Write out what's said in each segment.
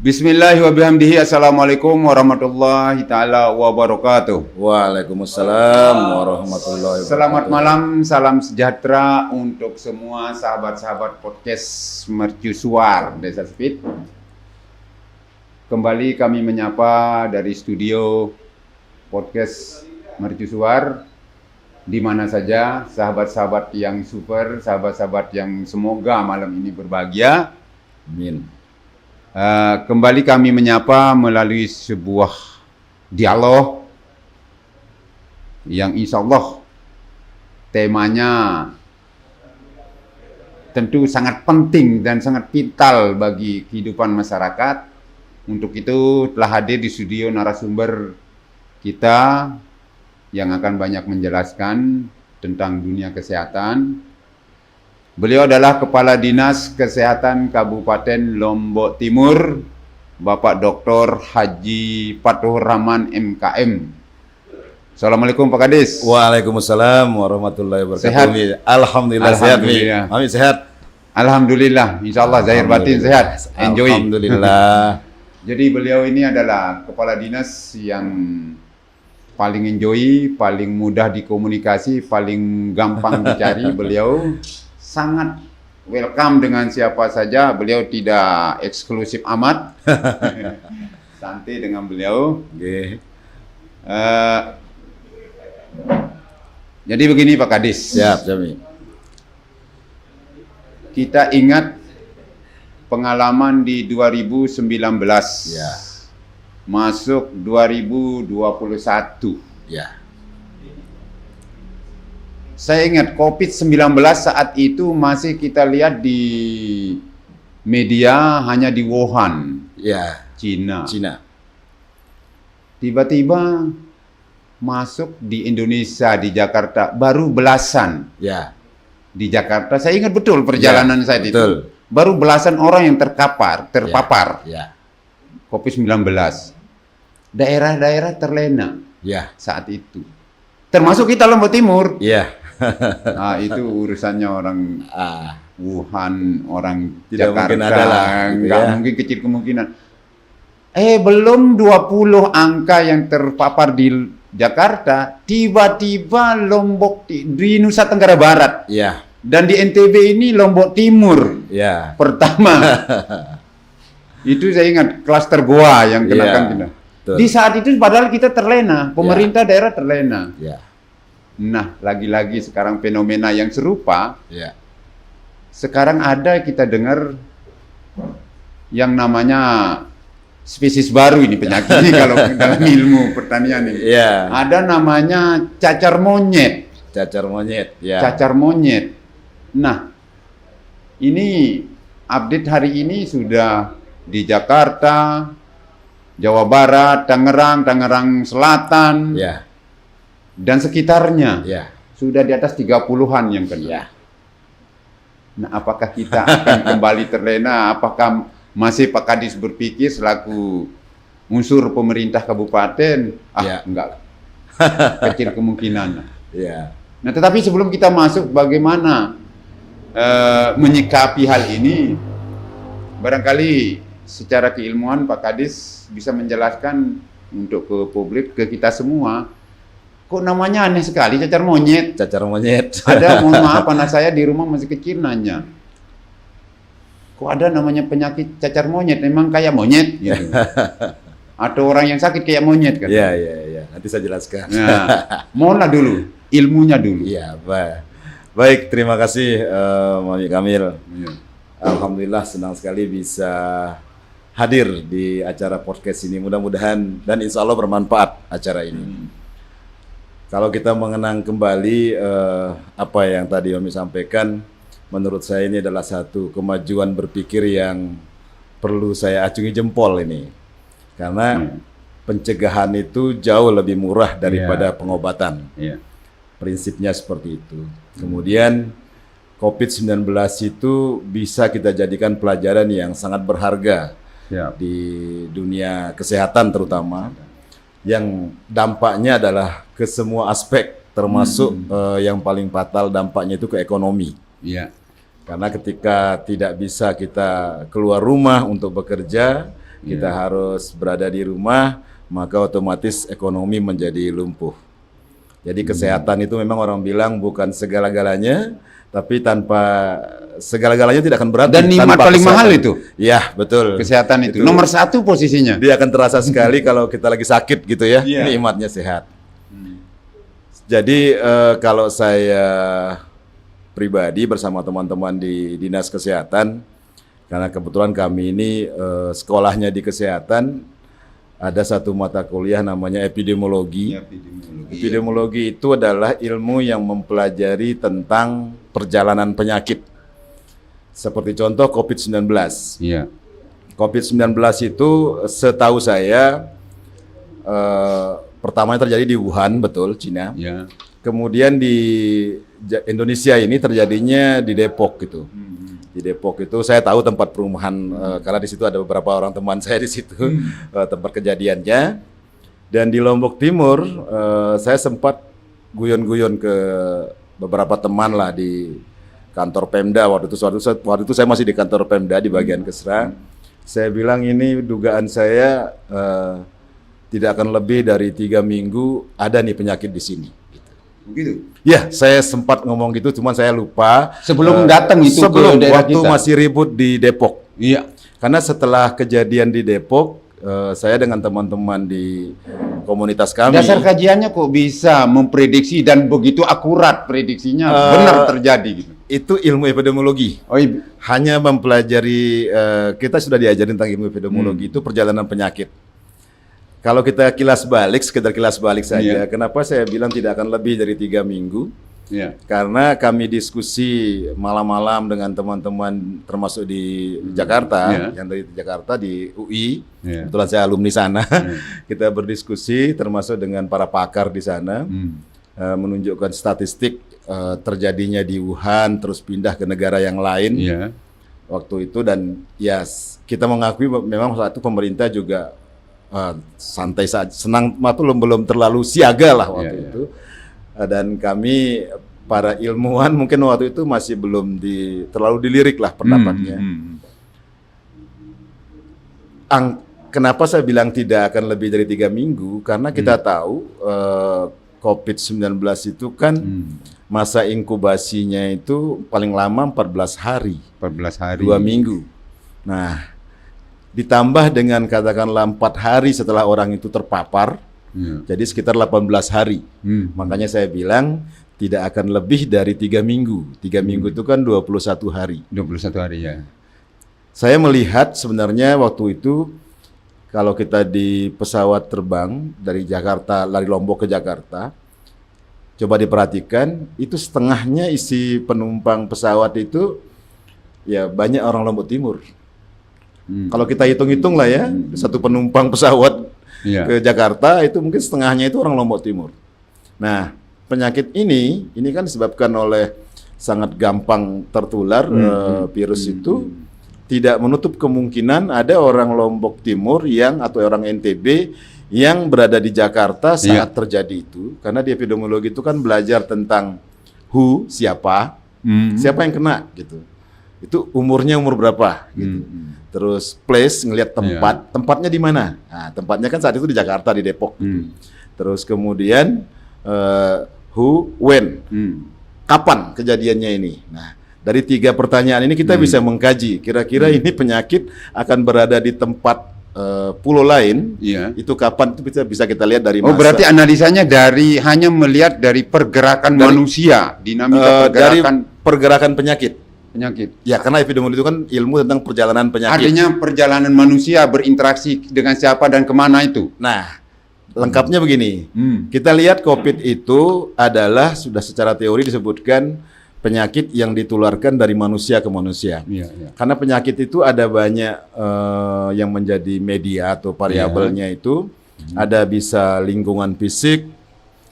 Bismillahirrahmanirrahim. Assalamualaikum warahmatullahi taala wabarakatuh. Waalaikumsalam warahmatullahi wabarakatuh. Selamat malam, salam sejahtera untuk semua sahabat-sahabat podcast Mercusuar Desa Speed. Kembali kami menyapa dari studio podcast Mercusuar, di mana saja sahabat-sahabat yang super, sahabat-sahabat yang semoga malam ini berbahagia. Amin. Kembali kami menyapa melalui sebuah dialog yang insya Allah temanya tentu sangat penting dan sangat vital bagi kehidupan masyarakat. Untuk itu telah hadir di studio narasumber kita yang akan banyak menjelaskan tentang dunia kesehatan. Beliau adalah Kepala Dinas Kesehatan Kabupaten Lombok Timur, Bapak Dr. Haji Fathur Rahman MKM. Assalamualaikum Pak Kadis. Waalaikumsalam warahmatullahi wabarakatuh. Sehat? Alhamdulillah, Alhamdulillah. sehat. Amin, sehat. Alhamdulillah, insya Allah zahir batin sehat. Enjoy. Alhamdulillah. Jadi beliau ini adalah Kepala Dinas yang paling enjoy, paling mudah dikomunikasi, paling gampang dicari. Beliau sangat welcome dengan siapa saja. Beliau tidak eksklusif amat. Santai dengan beliau. Okay. Jadi begini Pak Kadis. Siap, Jami. Kita ingat pengalaman di 2019. Ya. Masuk 2021. Ya. Saya ingat COVID-19 saat itu masih kita lihat di media hanya di Wuhan, Ya. Cina. Tiba-tiba masuk di Indonesia, di Jakarta, baru belasan. Ya. Di Jakarta, saya ingat betul perjalanan Ya, saat betul. itu. Baru belasan orang yang terpapar Ya. COVID-19. Daerah-daerah terlena Ya. saat itu. Termasuk kita Lombok Timur. Ya. Nah, itu urusannya orang Wuhan, orang Tidak Jakarta, mungkin ada lah, gitu nggak ya. mungkin kecil kemungkinan. Belum 20 angka yang terpapar di Jakarta, tiba-tiba Lombok di Nusa Tenggara Barat Ya. dan di NTB ini Lombok Timur Ya. pertama. Itu saya ingat klaster goa yang kenakan kita. Betul. Di saat itu padahal kita terlena, pemerintah daerah terlena. Ya. Nah, lagi-lagi sekarang fenomena yang serupa. Ya. Sekarang ada kita dengar yang namanya spesies baru ini penyakit ini kalau dalam ilmu pertanian ini. Ya. Ada namanya cacar monyet. Cacar monyet. Ya. Cacar monyet. Nah, ini update hari ini sudah di Jakarta, Jawa Barat, Tangerang Selatan, Ya. dan sekitarnya. Ya. Sudah di atas 30-an yang kena. Ya. Nah, apakah kita akan kembali terlena? Apakah masih Pak Kadis berpikir selaku unsur pemerintah kabupaten? Ya. Enggak. Kecil kemungkinan. Ya. Nah, tetapi sebelum kita masuk bagaimana menyikapi hal ini, barangkali secara keilmuan Pak Kadis bisa menjelaskan untuk ke publik, ke kita semua, kok namanya aneh sekali, cacar monyet. Cacar monyet. Ada, mohon maaf, anak saya di rumah masih kecil nanya, kok ada namanya penyakit cacar monyet, memang kayak monyet gitu. Atau orang yang sakit kayak monyet kan? Ya. Nanti saya jelaskan. Nah, mohonlah dulu, ilmunya dulu. Iya, baik. Terima kasih, Mami Kamil. Iya. Alhamdulillah senang sekali bisa hadir di acara podcast ini. Mudah-mudahan dan insya Allah bermanfaat acara ini. Kalau kita mengenang kembali apa yang tadi Mami sampaikan, menurut saya ini adalah satu kemajuan berpikir yang perlu saya acungi jempol ini. Karena pencegahan itu jauh lebih murah daripada pengobatan. Iya. Prinsipnya seperti itu. Kemudian COVID-19 itu bisa kita jadikan pelajaran yang sangat berharga di dunia kesehatan terutama, yang dampaknya adalah ke semua aspek, termasuk yang paling fatal dampaknya itu ke ekonomi. Iya. Karena ketika tidak bisa kita keluar rumah untuk bekerja, kita harus berada di rumah, maka otomatis ekonomi menjadi lumpuh. Jadi kesehatan itu memang orang bilang bukan segala-galanya, tapi tanpa segala-galanya tidak akan berarti. Dan nikmat tanpa paling kesehatan. mahal itu. Ya, betul. Kesehatan itu nomor 1 posisinya. Dia akan terasa sekali kalau kita lagi sakit gitu ya, Iya. nikmatnya sehat. Jadi kalau saya pribadi bersama teman-teman di Dinas Kesehatan, karena kebetulan kami ini sekolahnya di kesehatan, ada satu mata kuliah namanya epidemiologi. Epidemiologi itu adalah ilmu yang mempelajari tentang perjalanan penyakit. Seperti contoh COVID-19. Iya. COVID-19 itu setahu saya pertamanya terjadi di Wuhan, betul, Cina. Ya. Kemudian di Indonesia ini terjadinya di Depok gitu. Di Depok itu saya tahu tempat perumahan karena di situ ada beberapa orang teman saya di situ tempat kejadiannya. Dan di Lombok Timur saya sempat guyon-guyon ke beberapa teman lah di kantor Pemda waktu itu saya masih di kantor Pemda di bagian Kesra. Saya bilang ini dugaan saya tidak akan lebih dari 3 minggu ada nih penyakit di sini. Begitu. Ya, saya sempat ngomong gitu, cuman saya lupa. Sebelum datang itu sebelum ke daerah waktu kita. masih ribut di Depok. Iya. Karena setelah kejadian di Depok, saya dengan teman-teman di komunitas kami. Dasar kajiannya kok bisa memprediksi dan begitu akurat prediksinya benar terjadi gitu. Itu ilmu epidemiologi. Oh, Hanya mempelajari, kita sudah diajarin tentang ilmu epidemiologi itu perjalanan penyakit. Kalau kita sekedar kilas balik saja, kenapa saya bilang tidak akan lebih dari 3 minggu? iya. Karena kami diskusi malam-malam dengan teman-teman termasuk di Jakarta, yang dari Jakarta di UI, kebetulan saya alumni sana, kita berdiskusi termasuk dengan para pakar di sana, menunjukkan statistik terjadinya di Wuhan, terus pindah ke negara yang lain waktu itu, dan ya kita mengakui memang saat itu pemerintah juga santai saja, senang, belum terlalu siaga lah waktu itu. Dan kami para ilmuwan mungkin waktu itu masih belum terlalu dilirik lah pendapatnya. Kenapa saya bilang tidak akan lebih dari 3 minggu? Karena kita tahu COVID-19 itu kan masa inkubasinya itu paling lama 14 hari. 14 hari. 2 minggu. Nah, ditambah dengan katakanlah 4 hari setelah orang itu terpapar, jadi sekitar 18 hari. Makanya saya bilang tidak akan lebih dari 3 minggu. 3 minggu itu kan 21 hari. 21 hari ya. Saya melihat sebenarnya waktu itu kalau kita di pesawat terbang dari Lombok ke Jakarta, coba diperhatikan, itu setengahnya isi penumpang pesawat itu ya banyak orang Lombok Timur. Kalau kita hitung-hitung lah ya, satu penumpang pesawat ke Jakarta itu mungkin setengahnya itu orang Lombok Timur. Nah, penyakit ini kan disebabkan oleh sangat gampang tertular virus itu, tidak menutup kemungkinan ada orang Lombok Timur atau orang NTB yang berada di Jakarta saat terjadi itu, karena di epidemiologi itu kan belajar tentang who, siapa yang kena gitu. Itu umurnya umur berapa gitu. Terus place, ngelihat tempatnya di mana. Nah, tempatnya kan saat itu di Jakarta, di Depok gitu. Terus kemudian who, when, kapan kejadiannya ini. Nah, dari 3 pertanyaan ini kita bisa mengkaji kira-kira ini penyakit akan berada di tempat pulau lain, itu kapan, itu bisa kita lihat dari masa. Oh, berarti analisanya hanya melihat dari pergerakan manusia, dinamika dari pergerakan penyakit. Ya, karena epidemiologi itu kan ilmu tentang perjalanan penyakit. Artinya perjalanan manusia berinteraksi dengan siapa dan kemana itu. Nah, lengkapnya begini. Kita lihat COVID itu adalah sudah secara teori disebutkan penyakit yang ditularkan dari manusia ke manusia. Karena penyakit itu ada banyak yang menjadi media atau variabelnya itu. Ada bisa lingkungan fisik,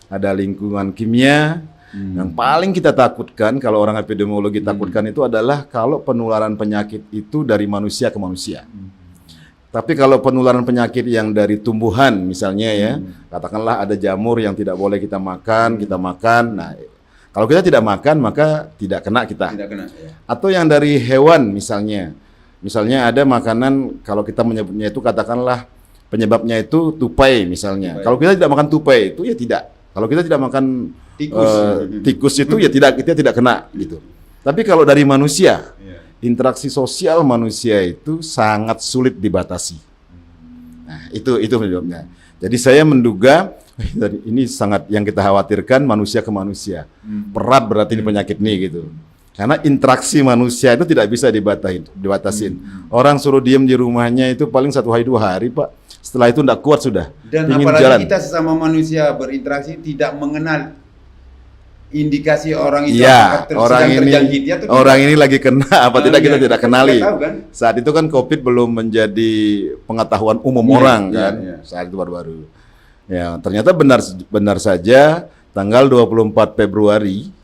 ada lingkungan kimia. Yang paling kita takutkan, kalau orang epidemiologi takutkan itu adalah kalau penularan penyakit itu dari manusia ke manusia. Tapi kalau penularan penyakit yang dari tumbuhan misalnya ya, katakanlah ada jamur yang tidak boleh kita makan, nah kalau kita tidak makan maka tidak kena kita. Atau yang dari hewan misalnya, Misalnya ada makanan, kalau kita menyebutnya itu katakanlah penyebabnya itu tupai misalnya. Kalau kita tidak makan tupai itu ya tidak. Kalau kita tidak makan tikus itu ya kita tidak kena gitu. Tapi kalau dari manusia, interaksi sosial manusia itu sangat sulit dibatasi. Nah, itu penyebabnya. Jadi saya menduga ini sangat yang kita khawatirkan manusia ke manusia. Berat berarti ini penyakit ini gitu. Karena interaksi manusia itu tidak bisa dibatasin. Orang suruh diem di rumahnya itu paling 1 hari 2 hari, Pak. Setelah itu tidak kuat sudah. Dan ingin apalagi jalan. kita sesama manusia berinteraksi tidak mengenal indikasi orang itu Iya, apakah orang sedang ini terjangkit atau orang ini lagi kena apa tidak kita tidak kenali. Tahu, kan? Saat itu kan COVID belum menjadi pengetahuan umum orang kan. Saat itu baru-baru. Ya, ternyata benar saja tanggal 24 Februari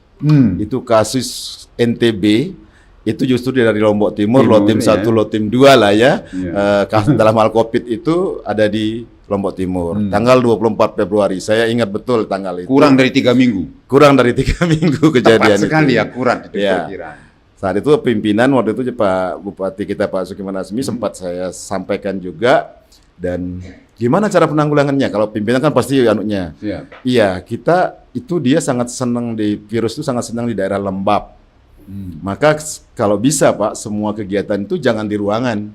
itu kasus NTB itu justru dari Lombok Timur, Lotim 1, Lotim 2 lah ya. Kasus dalam hal COVID itu ada di Lombok Timur. Tanggal 24 Februari. Saya ingat betul tanggal itu. Kurang dari 3 minggu. Kurang dari 3 minggu kejadian Tepat sekali itu. akurat itu perkiraan. Saat itu pimpinan waktu itu Pak Bupati kita Pak Sukiman Azmi sempat saya sampaikan juga. Dan gimana cara penanggulangannya? Kalau pimpinan kan pasti anunya. Iya, kita itu dia sangat senang virus itu sangat senang di daerah lembab. Maka kalau bisa Pak, semua kegiatan itu jangan di ruangan,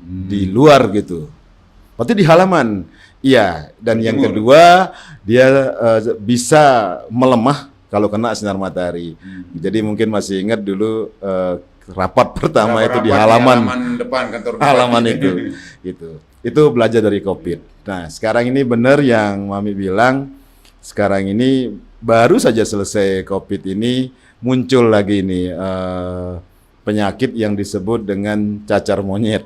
di luar gitu. Berarti di halaman. Iya, dan yang kedua dia bisa melemah kalau kena sinar matahari. Jadi mungkin masih ingat dulu rapat pertama itu di halaman depan kantor bupati. Halaman itu. Gitu. Itu belajar dari COVID. Nah, sekarang ini benar yang Mami bilang, sekarang ini baru saja selesai COVID ini muncul lagi ini penyakit yang disebut dengan cacar monyet.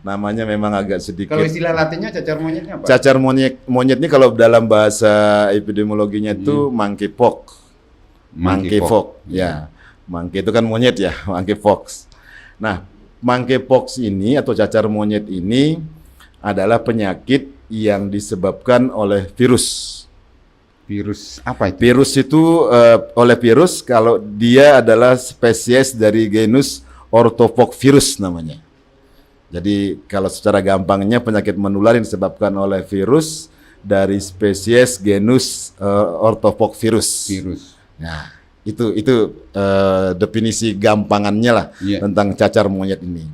Namanya memang agak sedikit. Kalau istilah latinnya cacar monyetnya apa? Cacar monyet ini kalau dalam bahasa epidemiologinya itu monkeypox. Monkeypox, ya. Monkey itu kan monyet ya, monkeypox. Nah, monkeypox ini atau cacar monyet ini adalah penyakit yang disebabkan oleh virus. Virus apa itu? Virus itu oleh virus kalau dia adalah spesies dari genus Orthopoxvirus namanya. Jadi kalau secara gampangnya penyakit menular yang disebabkan oleh virus dari spesies genus Orthopoxvirus. Nah, itu definisi gampangannya lah tentang cacar monyet ini.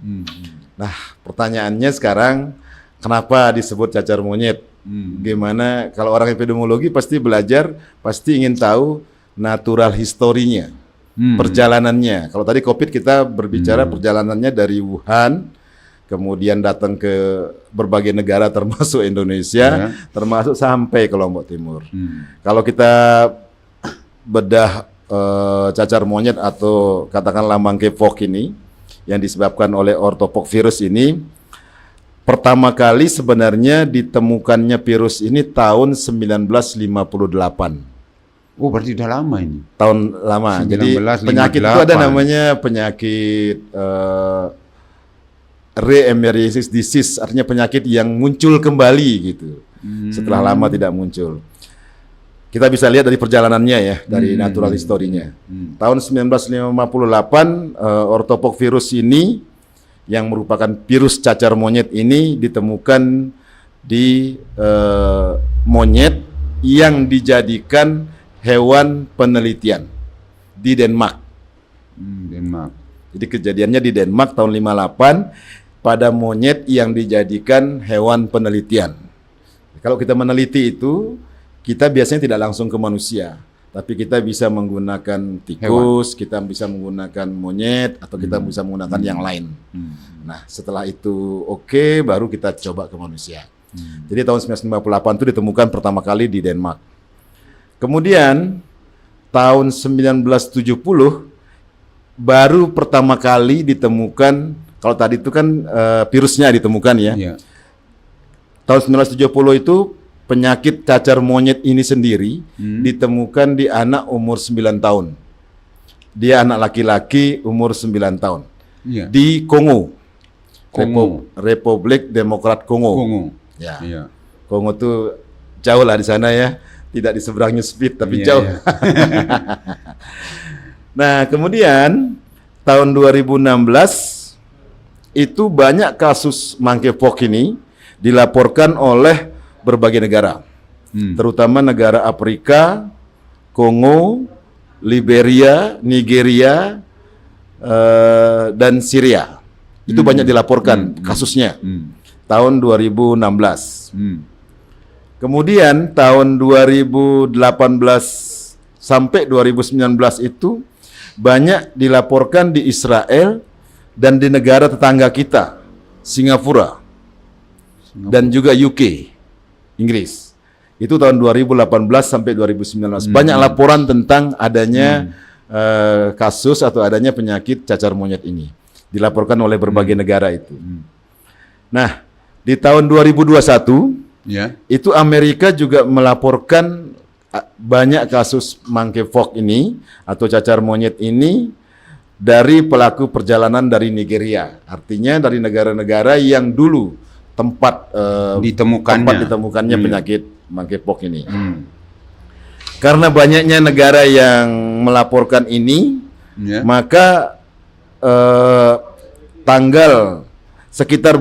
Nah, pertanyaannya sekarang kenapa disebut cacar monyet? Gimana kalau orang epidemiologi pasti belajar, pasti ingin tahu natural historinya, perjalanannya. Kalau tadi COVID kita berbicara perjalanannya dari Wuhan, kemudian datang ke berbagai negara termasuk Indonesia, termasuk sampai ke Lombok Timur. Kalau kita bedah cacar monyet atau katakanlah monkeypox ini yang disebabkan oleh Orthopoxvirus ini, pertama kali sebenarnya ditemukannya virus ini tahun 1958. Oh, berarti udah lama ini. Tahun lama. Jadi penyakit itu ada namanya penyakit re-emergence disease, artinya penyakit yang muncul kembali gitu. Setelah lama tidak muncul. Kita bisa lihat dari perjalanannya ya, dari natural historinya. Tahun 1958 Orthopoxvirus ini yang merupakan virus cacar monyet ini ditemukan di monyet yang dijadikan hewan penelitian di Denmark. Jadi kejadiannya di Denmark tahun 58 pada monyet yang dijadikan hewan penelitian. Kalau kita meneliti itu, kita biasanya tidak langsung ke manusia, tapi kita bisa menggunakan tikus, kita bisa menggunakan monyet, atau kita bisa menggunakan yang lain. Nah, setelah itu baru kita coba ke manusia. Jadi tahun 1958 itu ditemukan pertama kali di Denmark. Kemudian tahun 1970 baru pertama kali ditemukan, kalau tadi itu kan virusnya ditemukan ya. Tahun 1970 itu penyakit cacar monyet ini sendiri ditemukan di anak umur 9 tahun. Dia anak laki-laki umur 9 tahun. Di Kongo. Republik Demokrat Kongo. Kongo tuh jauh lah di sana ya. Tidak di seberangnya Speed tapi jauh. Nah, kemudian tahun 2016 itu banyak kasus monkeypox ini dilaporkan oleh berbagai negara, terutama negara Afrika, Kongo, Liberia, Nigeria, dan Syria. Itu banyak dilaporkan kasusnya tahun 2016. Kemudian tahun 2018 sampai 2019 itu banyak dilaporkan di Israel dan di negara tetangga kita, Singapura. Dan juga UK, Inggris. Itu tahun 2018 sampai 2019. Banyak laporan tentang adanya kasus atau adanya penyakit cacar monyet ini. Dilaporkan oleh berbagai negara itu. Nah, di tahun 2021, itu Amerika juga melaporkan banyak kasus monkeypox ini atau cacar monyet ini dari pelaku perjalanan dari Nigeria. Artinya dari negara-negara yang dulu tempat ditemukannya penyakit monkeypox ini. Karena banyaknya negara yang melaporkan ini, maka sekitar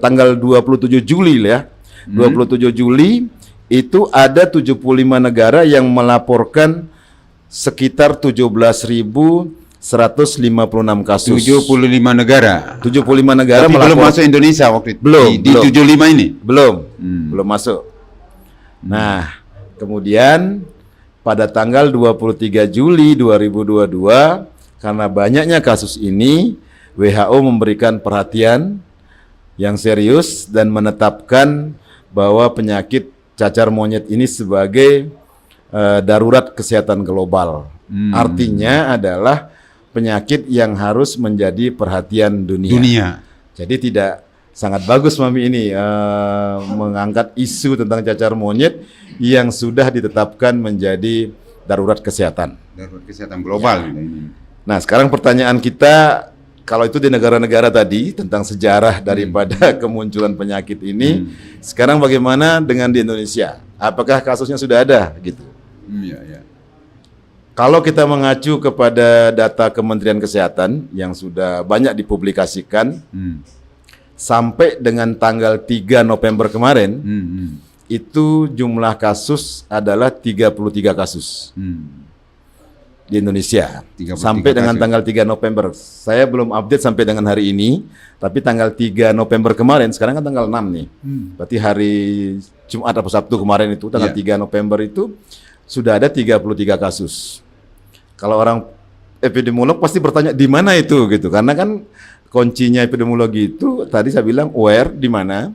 tanggal 27 Juli ya, 27 Juli itu ada 75 negara yang melaporkan sekitar 17.156 kasus. 75 negara. 75 negara. Tapi belum masuk Indonesia waktu itu. Belum. Di 75 ini. Belum masuk. Nah, kemudian pada tanggal 23 Juli 2022 karena banyaknya kasus ini, WHO memberikan perhatian yang serius dan menetapkan bahwa penyakit cacar monyet ini sebagai darurat kesehatan global. Artinya adalah penyakit yang harus menjadi perhatian dunia. Jadi sangat bagus Mami ini mengangkat isu tentang cacar monyet yang sudah ditetapkan menjadi darurat kesehatan. Darurat kesehatan global. Nah, sekarang pertanyaan kita, kalau itu di negara-negara tadi tentang sejarah daripada kemunculan penyakit ini, sekarang bagaimana dengan di Indonesia? Apakah kasusnya sudah ada gitu? Kalau kita mengacu kepada data Kementerian Kesehatan yang sudah banyak dipublikasikan, sampai dengan tanggal 3 November kemarin, itu jumlah kasus adalah 33 kasus di Indonesia. Sampai dengan tanggal 3 November. Saya belum update sampai dengan hari ini, tapi tanggal 3 November kemarin, sekarang kan tanggal 6 nih. Berarti hari Jumat atau Sabtu kemarin itu, tanggal 3 November itu, sudah ada 33 kasus. Kalau orang epidemiolog pasti bertanya di mana itu gitu, karena kan kuncinya epidemiologi itu tadi saya bilang where, di mana,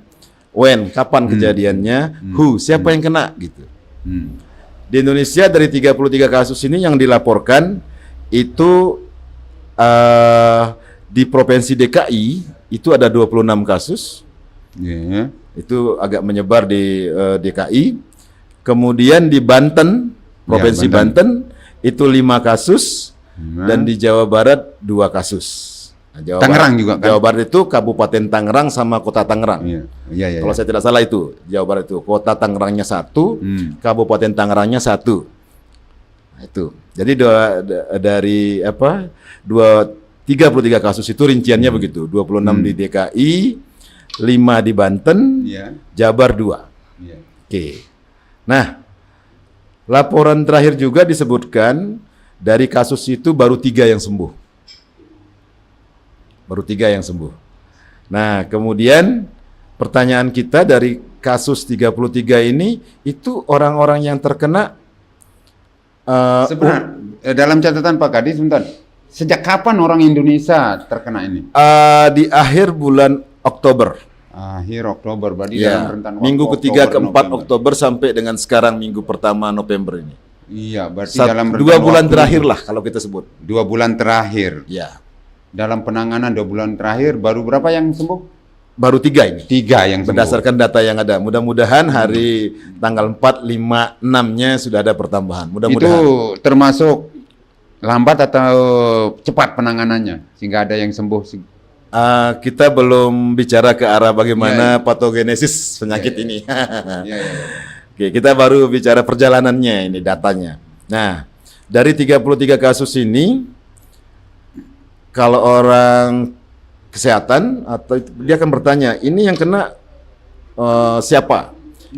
when, kapan kejadiannya, who, siapa yang kena gitu. Di Indonesia dari 33 kasus ini yang dilaporkan itu di Provinsi DKI itu ada 26 kasus. Itu agak menyebar di DKI. Kemudian di Banten, Provinsi Banten itu 5 kasus, dan di Jawa Barat 2 kasus. Nah, Tangerang juga kan? Jawa Barat itu Kabupaten Tangerang sama Kota Tangerang. Kalau saya tidak salah itu Jawa Barat itu Kota Tangerangnya 1, Kabupaten Tangerangnya 1. Nah, itu. Jadi dari 33 kasus itu rinciannya begitu. 26 di DKI, 5 di Banten, Jabar 2. Oke. Nah, laporan terakhir juga disebutkan dari kasus itu baru 3 yang sembuh. Baru 3 yang sembuh. Nah, kemudian pertanyaan kita dari kasus 33 ini, itu orang-orang yang terkena sebenarnya dalam catatan Pak Kadis, sebentar. Sejak kapan orang Indonesia terkena ini? Di akhir bulan Oktober. Akhir Oktober, berarti dalam rentan waktu minggu ketiga ke-4 November. Oktober sampai dengan sekarang minggu pertama November ini. Iya, berarti dalam 2 bulan terakhir lah kalau kita sebut. 2 bulan terakhir. Ya. Dalam penanganan 2 bulan terakhir baru berapa yang sembuh? Baru 3 ini. 3 yang sembuh. Berdasarkan data yang ada. Mudah-mudahan hari tanggal 4, 5, 6-nya sudah ada pertambahan. Mudah-mudahan. Itu termasuk lambat atau cepat penanganannya sehingga ada yang sembuh? Kita belum bicara ke arah bagaimana patogenesis penyakit ini. Oke, kita baru bicara perjalanannya ini, datanya. Nah, dari 33 kasus ini, kalau orang kesehatan atau dia akan bertanya, ini yang kena siapa?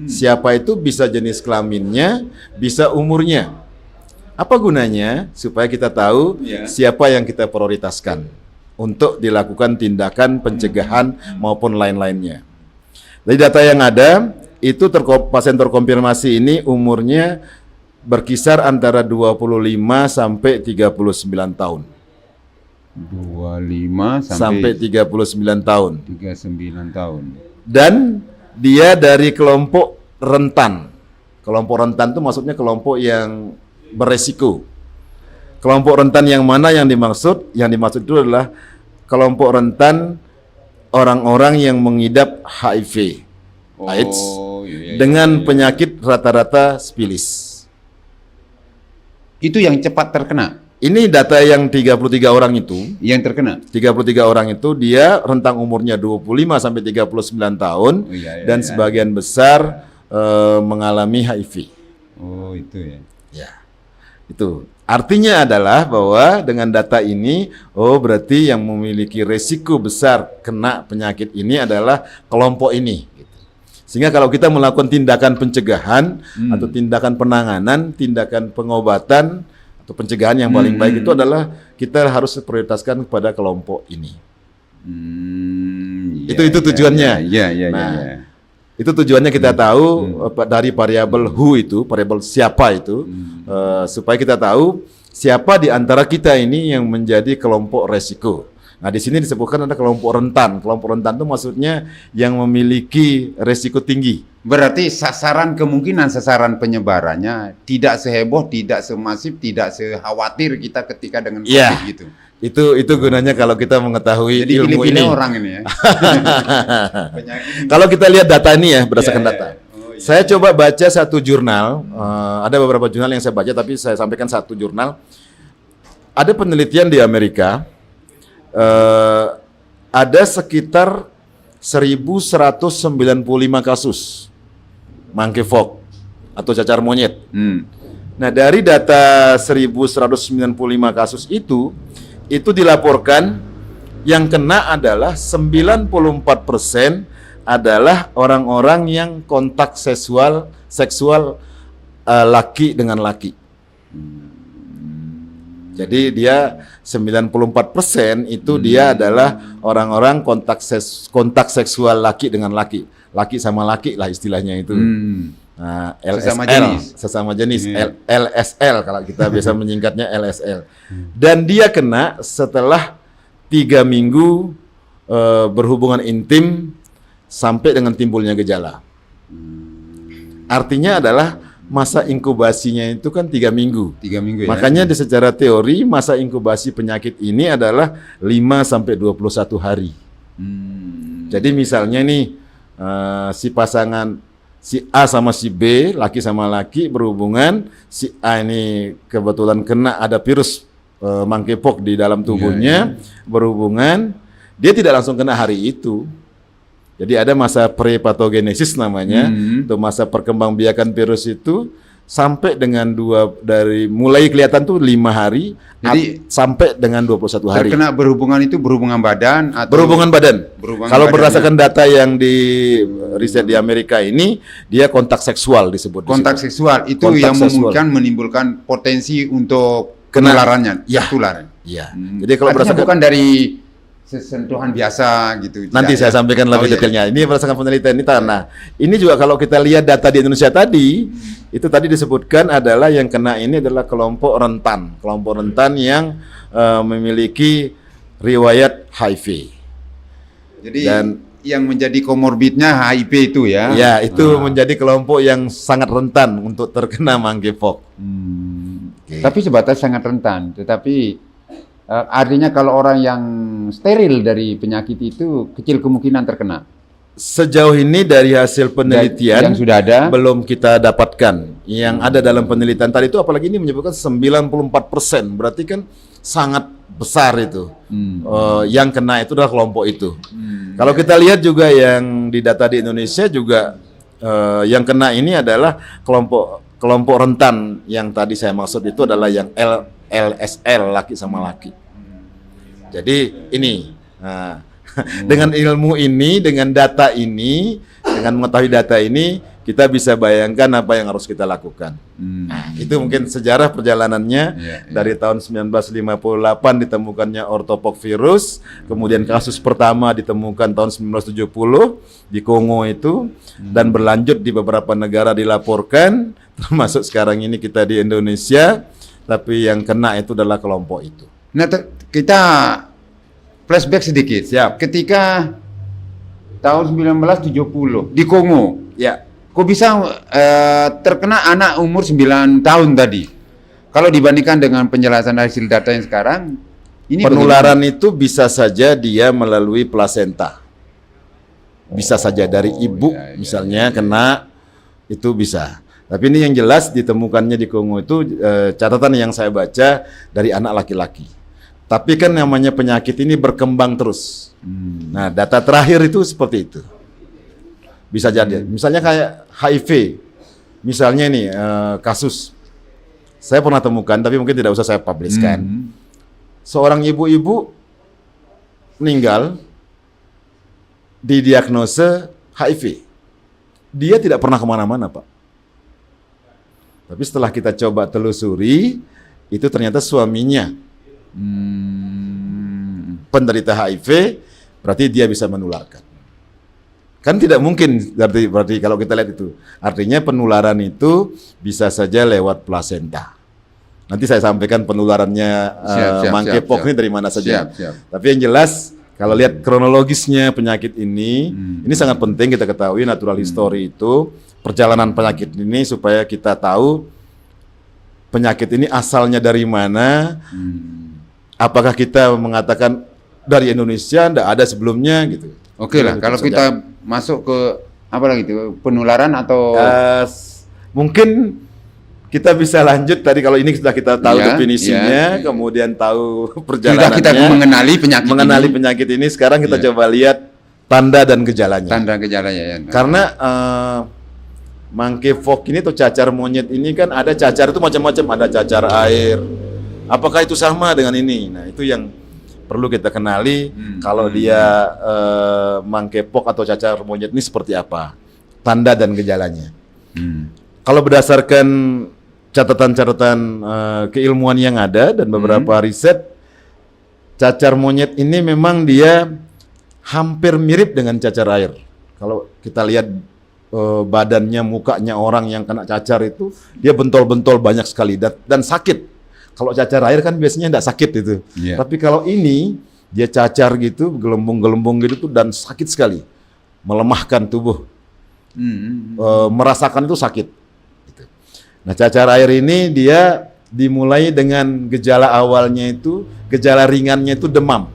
Siapa itu bisa jenis kelaminnya, bisa umurnya. Apa gunanya? Supaya kita tahu siapa yang kita prioritaskan untuk dilakukan tindakan pencegahan maupun lain-lainnya. Dari data yang ada, itu pasien terkonfirmasi ini umurnya berkisar antara 25 sampai 39 tahun. 25 Sampai 39 tahun. 39 tahun. Dan dia dari kelompok rentan. Kelompok rentan itu maksudnya kelompok yang beresiko. Kelompok rentan yang mana yang dimaksud? Yang dimaksud itu adalah kelompok rentan orang-orang yang mengidap HIV, AIDS, dengan penyakit rata-rata spilis. Itu yang cepat terkena. Ini data yang 33 orang itu. Yang terkena. 33 orang itu dia rentang umurnya 25 sampai 39 tahun dan sebagian besar mengalami HIV. Oh, itu ya. Ya. Itu. Artinya adalah bahwa dengan data ini, berarti yang memiliki resiko besar kena penyakit ini adalah kelompok ini. Sehingga kalau kita melakukan tindakan pencegahan atau tindakan penanganan, tindakan pengobatan atau pencegahan yang paling baik itu adalah kita harus prioritaskan kepada kelompok ini. Itu tujuannya. Itu tujuannya kita tahu dari variabel who itu, variabel siapa itu, supaya kita tahu siapa di antara kita ini yang menjadi kelompok resiko. Nah, di sini disebutkan ada kelompok rentan. Kelompok rentan itu maksudnya yang memiliki resiko tinggi. Berarti kemungkinan sasaran penyebarannya tidak seheboh, tidak semasif, tidak sekhawatir kita ketika dengan COVID gitu. Itu gunanya kalau kita mengetahui jadi ilmu ini. Orang ini ya. Kalau kita lihat data ini ya, berdasarkan data. Saya coba baca satu jurnal, ada beberapa jurnal yang saya baca, tapi saya sampaikan satu jurnal. Ada penelitian di Amerika, ada sekitar 1195 kasus monkeypox atau cacar monyet. Nah, dari data 1195 kasus itu dilaporkan yang kena adalah 94% adalah orang-orang yang kontak seksual laki dengan laki. Jadi dia 94% itu dia adalah orang-orang kontak seksual laki dengan laki. Laki sama laki lah istilahnya itu. Nah, LSL, sesama jenis, LSL kalau kita biasa menyingkatnya LSL. Dan dia kena setelah 3 minggu berhubungan intim sampai dengan timbulnya gejala. Artinya adalah masa inkubasinya itu kan 3 minggu. 3 minggu ya. Makanya secara teori masa inkubasi penyakit ini adalah 5 sampai 21 hari. Jadi misalnya nih si pasangan si A sama si B, laki sama laki berhubungan, si A ini kebetulan kena ada virus monkeypox di dalam tubuhnya, berhubungan, dia tidak langsung kena hari itu. Jadi ada masa prepatogenesis namanya, atau masa perkembangbiakan virus itu sampai dengan dari mulai kelihatan tuh 5 hari, jadi sampai dengan 21 hari. Terkena berhubungan itu berhubungan badan atau berhubungan badan. Kalau berdasarkan data yang di riset di Amerika ini, dia kontak seksual disebut. Kontak seksual itu kontak yang menimbulkan potensi untuk penularannya, tertular. Iya. Jadi kalau berdasarkan bukan dari sentuhan biasa gitu. Nanti saya sampaikan lebih detailnya. Ini berdasarkan penelitian ini. Nah, ini juga kalau kita lihat data di Indonesia tadi, itu tadi disebutkan adalah yang kena ini adalah kelompok rentan yang memiliki riwayat HIV. Jadi yang menjadi komorbidnya HIV itu ya? Ya, itu menjadi kelompok yang sangat rentan untuk terkena monkeypox. Tapi sebatas sangat rentan, tetapi artinya kalau orang yang steril dari penyakit itu kecil kemungkinan terkena. Sejauh ini dari hasil penelitian yang sudah ada belum kita dapatkan. Yang ada dalam penelitian tadi itu apalagi ini menyebutkan 94%, berarti kan sangat besar itu. Yang kena itu adalah kelompok itu. Kalau kita lihat juga yang di data di Indonesia juga yang kena ini adalah kelompok rentan yang tadi saya maksud itu adalah yang LSL, laki sama laki. Jadi ini Dengan ilmu ini, dengan data ini, dengan mengetahui data ini, kita bisa bayangkan apa yang harus kita lakukan. Nah, itu mungkin sejarah perjalanannya dari tahun 1958 ditemukannya ortopokvirus, kemudian kasus pertama ditemukan tahun 1970 di Kongo itu, dan berlanjut di beberapa negara dilaporkan, termasuk sekarang ini kita di Indonesia, tapi yang kena itu adalah kelompok itu. Nah, kita flashback sedikit. Siap. Ketika tahun 1970 di Kongo, Ya. kok bisa terkena anak umur 9 tahun tadi? Kalau dibandingkan dengan penjelasan hasil data yang sekarang, ini Penularan itu bisa saja dia melalui plasenta. Bisa saja dari ibu misalnya kena, itu bisa. Tapi ini yang jelas ditemukannya di Kongo itu catatan yang saya baca dari anak laki-laki. Tapi kan namanya penyakit ini berkembang terus. Nah, data terakhir itu seperti itu. Bisa jadi. Misalnya kayak HIV. Misalnya nih kasus saya pernah temukan, tapi mungkin tidak usah saya publiskan. Seorang ibu-ibu meninggal didiagnosa HIV. Dia tidak pernah kemana-mana, Pak. Tapi setelah kita coba telusuri, itu ternyata suaminya penderita HIV, berarti dia bisa menularkan. Kan tidak mungkin, berarti kalau kita lihat itu. Artinya penularan itu bisa saja lewat plasenta. Nanti saya sampaikan penularannya monkeypox ini dari mana saja. Tapi yang jelas, kalau lihat kronologisnya penyakit ini sangat penting kita ketahui natural history itu, perjalanan penyakit ini supaya kita tahu penyakit ini asalnya dari mana, apakah kita mengatakan dari Indonesia, tidak ada sebelumnya gitu. Oke lah, kalau kita masuk ke apa lagi itu penularan atau mungkin kita bisa lanjut tadi kalau ini sudah kita tahu definisinya, kemudian tahu perjalanannya. Sudah kita mengenali penyakit ini, sekarang kita coba lihat tanda dan gejalanya. Tanda gejalanya ya. Karena monkeypox ini atau cacar monyet ini kan ada cacar itu macam-macam, ada cacar air. Apakah itu sama dengan ini? Nah, itu yang perlu kita kenali kalau dia monkeypox atau cacar monyet ini seperti apa, tanda dan gejalanya. Kalau berdasarkan catatan-catatan keilmuan yang ada dan beberapa riset, cacar monyet ini memang dia hampir mirip dengan cacar air. Kalau kita lihat badannya, mukanya orang yang kena cacar itu, dia bentol-bentol banyak sekali dan sakit. Kalau cacar air kan biasanya tidak sakit itu. Tapi kalau ini dia cacar gitu, gelembung-gelembung gitu tuh dan sakit sekali, melemahkan tubuh, merasakan itu sakit. Gitu. Nah, cacar air ini dia dimulai dengan gejala awalnya itu, gejala ringannya itu demam.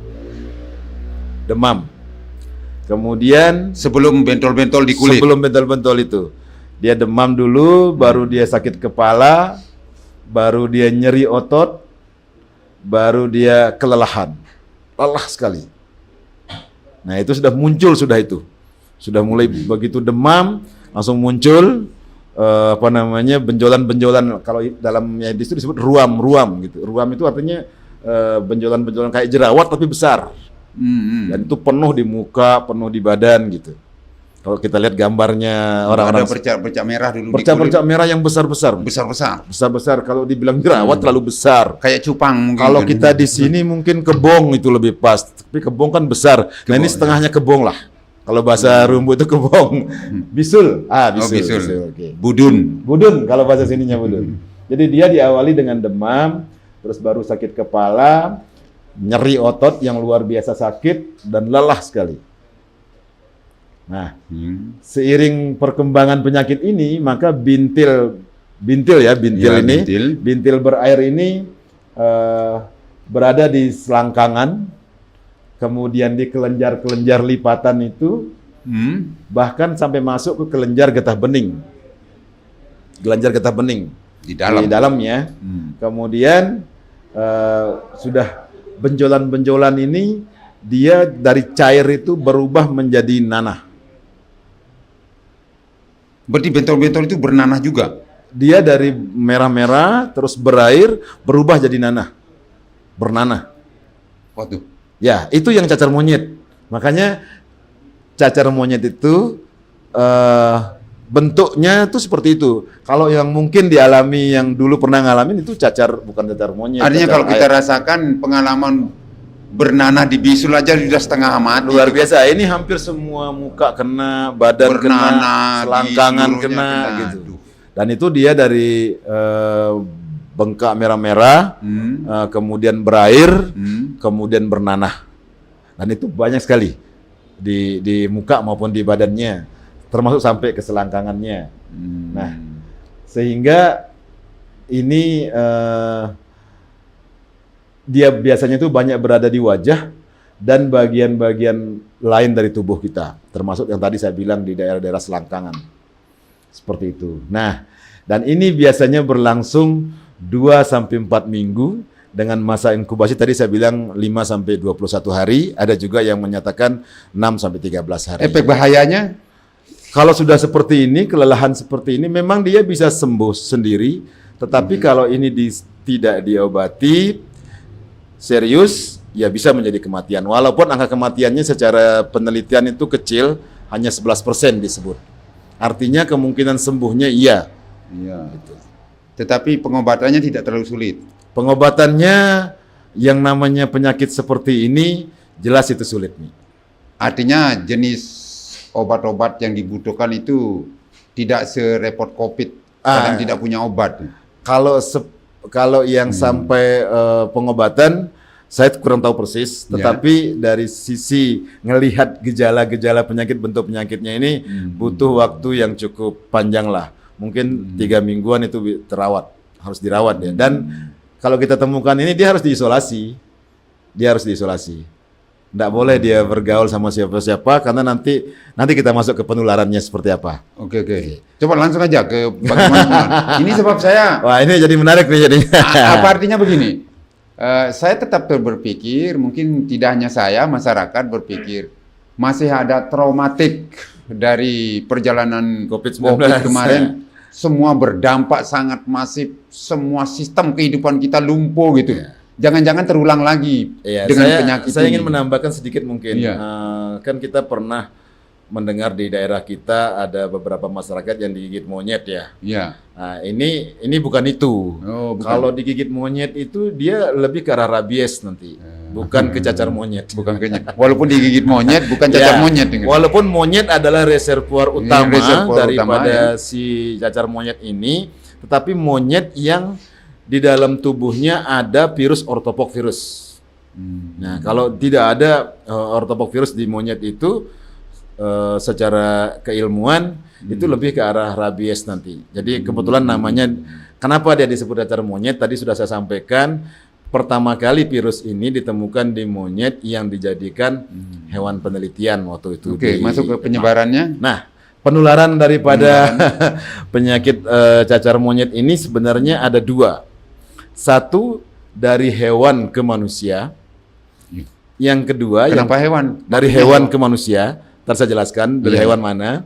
Kemudian sebelum bentol-bentol di kulit. Sebelum bentol-bentol itu, dia demam dulu, baru dia sakit kepala, baru dia nyeri otot, baru dia kelelahan, lelah sekali. Nah, itu sudah muncul, sudah mulai begitu demam, langsung muncul benjolan-benjolan. Kalau dalam medis itu disebut ruam gitu. Ruam itu artinya benjolan-benjolan kayak jerawat tapi besar. Dan itu penuh di muka, penuh di badan gitu. Kalau kita lihat gambarnya orang-orang bercak merah dulu, bercak merah yang besar-besar. Kalau dibilang jerawat terlalu besar. Kayak cupang mungkin. Kalau kita di sini mungkin kebong itu lebih pas. Tapi kebong kan besar. Nah, ini setengahnya kebong lah. Kalau bahasa rumbu itu kebong. Bisul. Bisul. Okay. Budun kalau bahasa sininya budun. Jadi dia diawali dengan demam, terus baru sakit kepala, nyeri otot yang luar biasa sakit dan lelah sekali. Nah, seiring perkembangan penyakit ini, maka bintil berair ini berada di selangkangan, kemudian di kelenjar-kelenjar lipatan itu, bahkan sampai masuk ke kelenjar getah bening. Di dalamnya. Kemudian sudah benjolan-benjolan ini, dia dari cair itu berubah menjadi nanah. Berarti bentol-bentol itu bernanah juga? Dia dari merah-merah, terus berair, berubah jadi nanah. Bernanah. Waduh. Ya, itu yang cacar monyet. Makanya cacar monyet itu bentuknya tuh seperti itu. Kalau yang mungkin dialami yang dulu pernah ngalamin itu bukan cacar monyet. Artinya kalau kita rasakan pengalaman bernanah di bisul aja sudah setengah mati. Luar biasa. Ini hampir semua muka kena, badan Bernanah, kena, selangkangan di kena, seluruhnya gitu. Aduh. Dan itu dia dari bengkak merah-merah, kemudian berair, kemudian bernanah. Dan itu banyak sekali di muka maupun di badannya, termasuk sampai ke selangkangannya. Nah, sehingga ini dia biasanya itu banyak berada di wajah dan bagian-bagian lain dari tubuh kita, termasuk yang tadi saya bilang di daerah-daerah selangkangan. Seperti itu. Nah, dan ini biasanya berlangsung 2-4 minggu dengan masa inkubasi tadi saya bilang 5-21 hari, ada juga yang menyatakan 6-13 hari. Efek bahayanya? Kalau sudah seperti ini, kelelahan seperti ini, memang dia bisa sembuh sendiri. Tetapi kalau ini tidak diobati serius, ya bisa menjadi kematian. Walaupun angka kematiannya secara penelitian itu kecil, hanya 11% disebut. Artinya kemungkinan sembuhnya iya. Iya. Tetapi pengobatannya tidak terlalu sulit. Pengobatannya yang namanya penyakit seperti ini jelas itu sulit nih. Artinya jenis obat-obat yang dibutuhkan itu tidak serepot COVID, kadang tidak punya obat. Kalau yang sampai pengobatan, saya kurang tahu persis. Tetapi dari sisi ngelihat gejala-gejala penyakit, bentuk penyakitnya ini butuh waktu yang cukup panjang lah. Mungkin 3 mingguan itu harus dirawat ya. Dan kalau kita temukan ini dia harus diisolasi. Nggak boleh dia bergaul sama siapa-siapa karena nanti kita masuk ke penularannya seperti apa. Oke. Coba langsung aja ke bagaimana. Ini sebab saya. Wah, ini jadi menarik nih jadinya. Apa artinya begini? Saya tetap berpikir, mungkin tidak hanya saya, masyarakat berpikir masih ada traumatik dari perjalanan COVID kemarin. Semua berdampak sangat masif, semua sistem kehidupan kita lumpuh gitu. Jangan-jangan terulang lagi dengan penyakit saya ini. ingin menambahkan sedikit mungkin. Kan kita pernah mendengar di daerah kita ada beberapa masyarakat yang digigit monyet ya. Nah, ini bukan itu. Kalau digigit monyet itu dia lebih ke arah rabies nanti, bukan ke cacar monyet. Walaupun digigit monyet, bukan cacar monyet. Walaupun monyet adalah reservoir utama daripada si cacar monyet ini, tetapi monyet yang di dalam tubuhnya ada virus orthopoxvirus. Nah, kalau tidak ada orthopoxvirus di monyet itu, secara keilmuan itu lebih ke arah rabies nanti. Jadi kebetulan namanya, kenapa dia disebut cacar monyet? Tadi sudah saya sampaikan, pertama kali virus ini ditemukan di monyet yang dijadikan hewan penelitian waktu itu. Masuk ke penyebarannya. Nah, penularan daripada penyakit cacar monyet ini sebenarnya ada 2. Satu dari hewan ke manusia. Yang kedua, kenapa hewan? Dari hewan ke manusia. Ntar saya jelaskan dari hewan mana.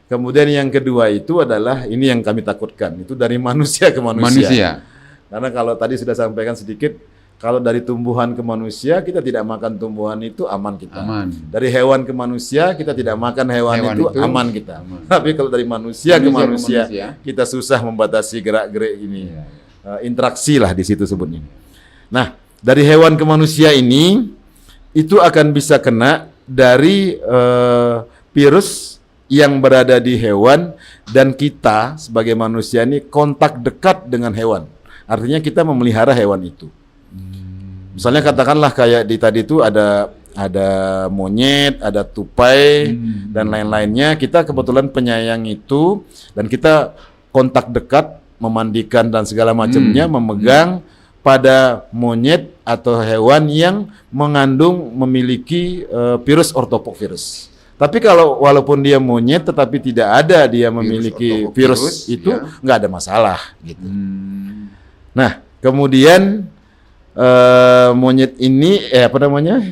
Kemudian yang kedua itu adalah ini yang kami takutkan, itu dari manusia ke manusia. Karena kalau tadi sudah sampaikan sedikit, kalau dari tumbuhan ke manusia kita tidak makan tumbuhan itu aman kita. Dari hewan ke manusia kita tidak makan hewan itu aman kita. Tapi kalau dari manusia ke manusia kita susah membatasi gerak-gerik ini. Interaksi lah di situ sebutnya. Nah, dari hewan ke manusia ini itu akan bisa kena dari virus yang berada di hewan, dan kita sebagai manusia ini kontak dekat dengan hewan. Artinya kita memelihara hewan itu. Misalnya katakanlah kayak di tadi itu ada monyet, ada tupai dan lain-lainnya. Kita kebetulan penyayang itu dan kita kontak dekat, memandikan dan segala macamnya, memegang pada monyet atau hewan yang memiliki virus orthopoxvirus. Tapi kalau walaupun dia monyet tetapi tidak ada dia memiliki virus itu, nggak ada masalah gitu. Nah, kemudian monyet ini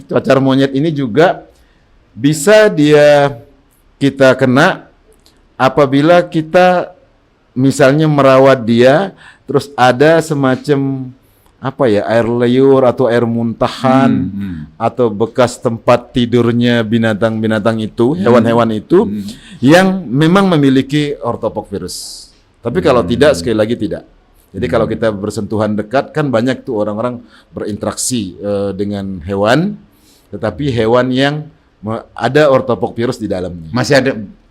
cacar monyet ini juga bisa kita kena apabila kita misalnya merawat dia, terus ada semacam apa ya, air liur atau air muntahan atau bekas tempat tidurnya binatang-binatang itu, hewan-hewan itu yang memang memiliki ortopokvirus. Tapi kalau tidak, sekali lagi tidak. Jadi kalau kita bersentuhan dekat kan banyak tuh orang-orang berinteraksi dengan hewan, tetapi hewan yang ada ortopokvirus di dalamnya.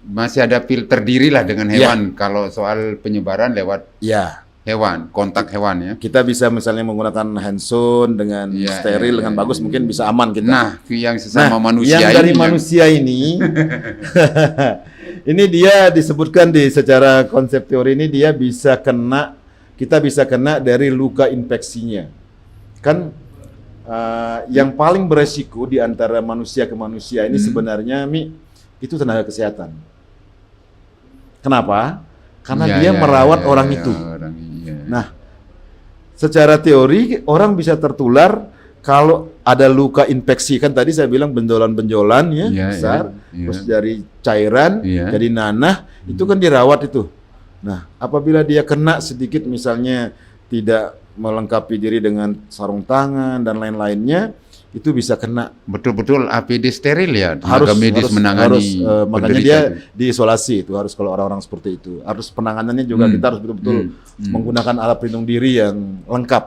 Masih ada filter diri lah dengan hewan kalau soal penyebaran lewat hewan, kontak hewan ya. Kita bisa misalnya menggunakan handphone dengan steril dengan bagus, mungkin bisa aman kita. Nah, yang sesama manusia yang dari manusia ini ini dia disebutkan secara konsep teori ini dia bisa kena, kita bisa kena dari luka infeksinya. Kan yang paling beresiko di antara manusia ke manusia ini sebenarnya itu tenaga kesehatan. Kenapa? Karena dia merawat orang itu. Nah, secara teori orang bisa tertular kalau ada luka infeksi. Kan tadi saya bilang benjolan-benjolan besar, terus dari cairan, jadi nanah, itu kan dirawat itu. Nah, apabila dia kena sedikit misalnya tidak melengkapi diri dengan sarung tangan dan lain-lainnya, itu bisa kena. Betul-betul APD steril ya, harus medis menangani. Makanya dia diisolasi itu, harus kalau orang-orang seperti itu. Harus penanganannya juga kita harus betul-betul menggunakan alat pelindung diri yang lengkap,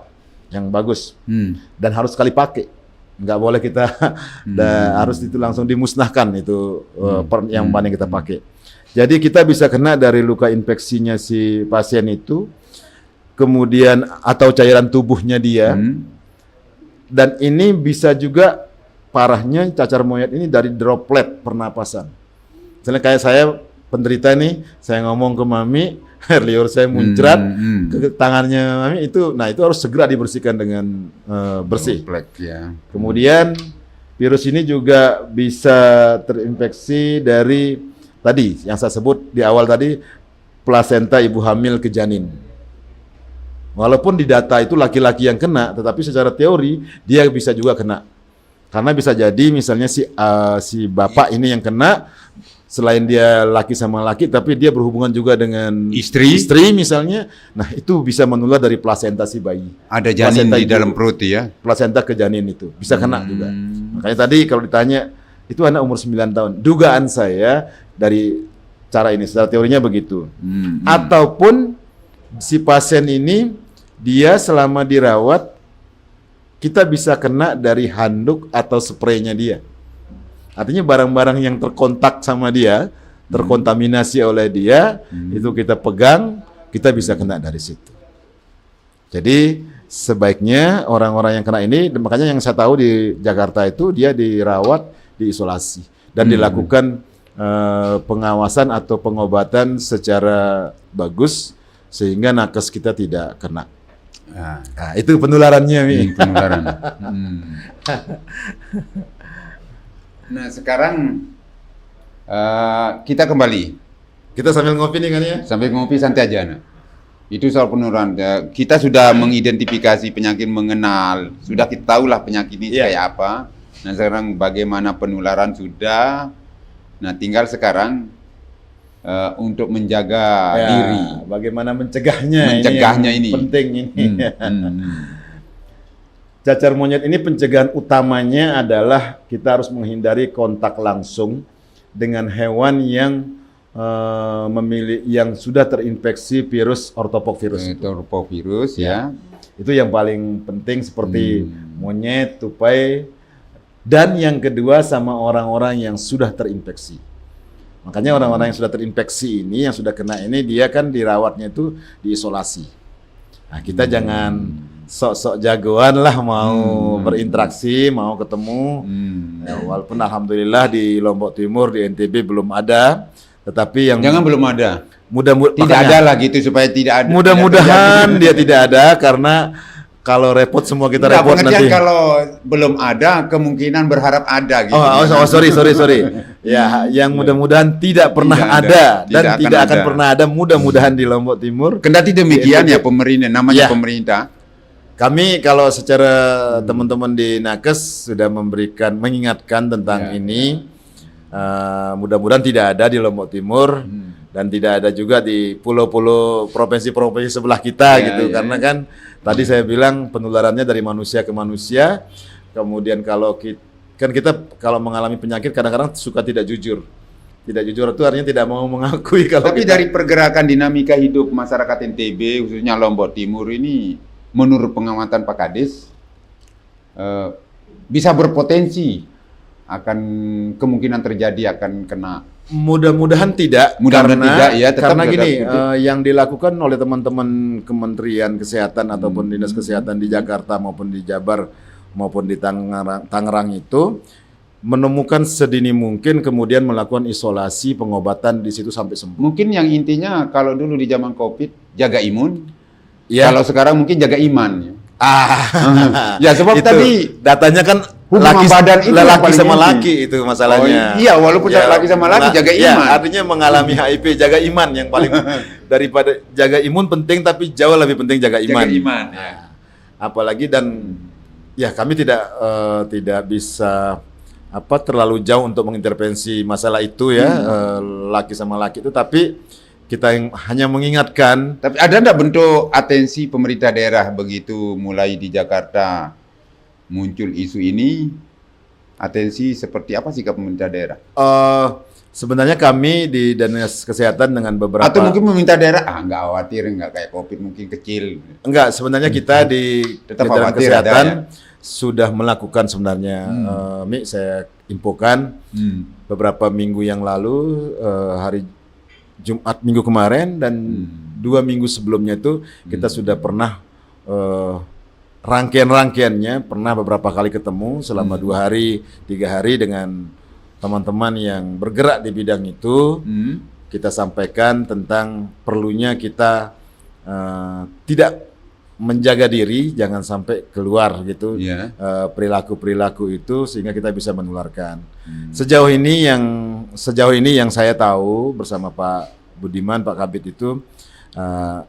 yang bagus, dan harus sekali pakai. Nggak boleh kita harus itu langsung dimusnahkan itu yang paling kita pakai. Jadi kita bisa kena dari luka infeksinya si pasien itu, kemudian atau cairan tubuhnya dia. Dan ini bisa juga parahnya cacar monyet ini dari droplet pernapasan. Misalnya kayak saya penderita nih, saya ngomong ke Mami, air liur saya muncrat ke tangannya Mami itu, nah itu harus segera dibersihkan dengan bersih. Droplet, ya. Kemudian virus ini juga bisa terinfeksi dari tadi yang saya sebut di awal tadi, plasenta ibu hamil ke janin. Walaupun di data itu laki-laki yang kena, tetapi secara teori dia bisa juga kena. Karena bisa jadi misalnya si bapak ini yang kena, selain dia laki sama laki, tapi dia berhubungan juga dengan istri misalnya. Nah itu bisa menular dari plasenta si bayi. Ada janin di dalam perut ya? Plasenta ke janin itu, bisa kena juga. Makanya tadi kalau ditanya, itu anak umur 9 tahun. Dugaan saya dari cara ini, secara teorinya begitu. Ataupun si pasien ini, dia selama dirawat, kita bisa kena dari handuk atau spraynya dia. Artinya barang-barang yang terkontak sama dia, terkontaminasi oleh dia, itu kita pegang, kita bisa kena dari situ. Jadi sebaiknya orang-orang yang kena ini, makanya yang saya tahu di Jakarta itu dia dirawat, diisolasi, dan dilakukan pengawasan atau pengobatan secara bagus, sehingga nakes kita tidak kena. Nah, itu penularannya, penularan. Nah, sekarang kita kembali. Kita sambil ngopi nih kan ya? Sambil ngopi santai aja. Nah. Itu soal penularan. Kita sudah mengidentifikasi penyakit, mengenal. Sudah kita tahu lah penyakit ini kayak apa. Nah, sekarang bagaimana penularan sudah. Nah, tinggal sekarang untuk menjaga diri. Bagaimana mencegahnya ini penting ini. Cacar monyet ini pencegahan utamanya adalah kita harus menghindari kontak langsung dengan hewan yang yang sudah terinfeksi virus ortopokvirus. Ortopokvirus ya. Itu yang paling penting, seperti monyet, tupai, dan yang kedua sama orang-orang yang sudah terinfeksi. Makanya orang-orang yang sudah terinfeksi ini, yang sudah kena ini, dia kan dirawatnya itu diisolasi. Nah, kita jangan sok-sok jagoan lah mau berinteraksi, mau ketemu. Ya, walaupun alhamdulillah di Lombok Timur, di NTB belum ada, tetapi yang jangan belum ada. Tidak ada lah gitu supaya tidak ada. Mudah-mudahan dia tidak ada, karena kalau repot semua kita repot nanti. Kalau belum ada, kemungkinan berharap ada gitu. Sorry. Ya, yang mudah-mudahan tidak pernah ada dan tidak akan pernah ada, mudah-mudahan di Lombok Timur. Kendati demikian ya pemerintah, namanya pemerintah. Kami kalau secara teman-teman di Nakes sudah mengingatkan tentang ini. Mudah-mudahan tidak ada di Lombok Timur dan tidak ada juga di pulau-pulau provinsi-provinsi sebelah kita karena kan Tadi saya bilang penularannya dari manusia ke manusia. Kemudian kalau kita kalau mengalami penyakit kadang-kadang suka tidak jujur. Tidak jujur itu artinya tidak mau mengakui kalau Tapi dari pergerakan dinamika hidup masyarakat NTB, khususnya Lombok Timur ini, menurut pengamatan Pak Kadis, bisa berpotensi akan kemungkinan terjadi akan kena. mudah-mudahan tidak. Mudah-mudahan tidak, ya, tetap karena gini, tetap yang dilakukan oleh teman-teman Kementerian Kesehatan ataupun Dinas Kesehatan di Jakarta maupun di Jabar maupun di Tangerang itu menemukan sedini mungkin, kemudian melakukan isolasi pengobatan di situ sampai sembuh. Mungkin yang intinya kalau dulu di zaman COVID jaga imun, Ya. kalau sekarang mungkin jaga iman. Ya sebab Itu, tadi datanya kan hubungan badan itu yang laki paling sama inti. laki itu masalahnya. Iya, walaupun laki sama laki jaga iman. Artinya mengalami HIV, jaga iman yang paling daripada jaga imun penting, tapi jauh lebih penting jaga iman. Jaga iman, ya. Nah, apalagi dan ya kami tidak bisa terlalu jauh untuk mengintervensi masalah itu ya, laki sama laki itu, tapi kita yang hanya mengingatkan. Tapi ada enggak bentuk atensi pemerintah daerah begitu mulai di Jakarta muncul isu ini? Atensi seperti apa sikap pemerintah daerah? Sebenarnya kami di Dinas Kesehatan dengan beberapa, Atau mungkin pemerintah daerah enggak khawatir, enggak kayak COVID mungkin kecil. enggak, sebenarnya kita di Tetap Dinas khawatir Kesehatan ada, ya? sudah melakukan sebenarnya, Mi, saya infokan beberapa minggu yang lalu, hari Jumat minggu kemarin dan 2 minggu sebelumnya itu kita sudah pernah rangkaian-rangkaiannya pernah beberapa kali ketemu selama 2 hari, 3 hari dengan teman-teman yang bergerak di bidang itu. Kita sampaikan tentang perlunya kita tidak menjaga diri, jangan sampai keluar gitu, Iya. perilaku-perilaku itu sehingga kita bisa menularkan. Sejauh ini yang saya tahu bersama Pak Budiman, Pak Kabid itu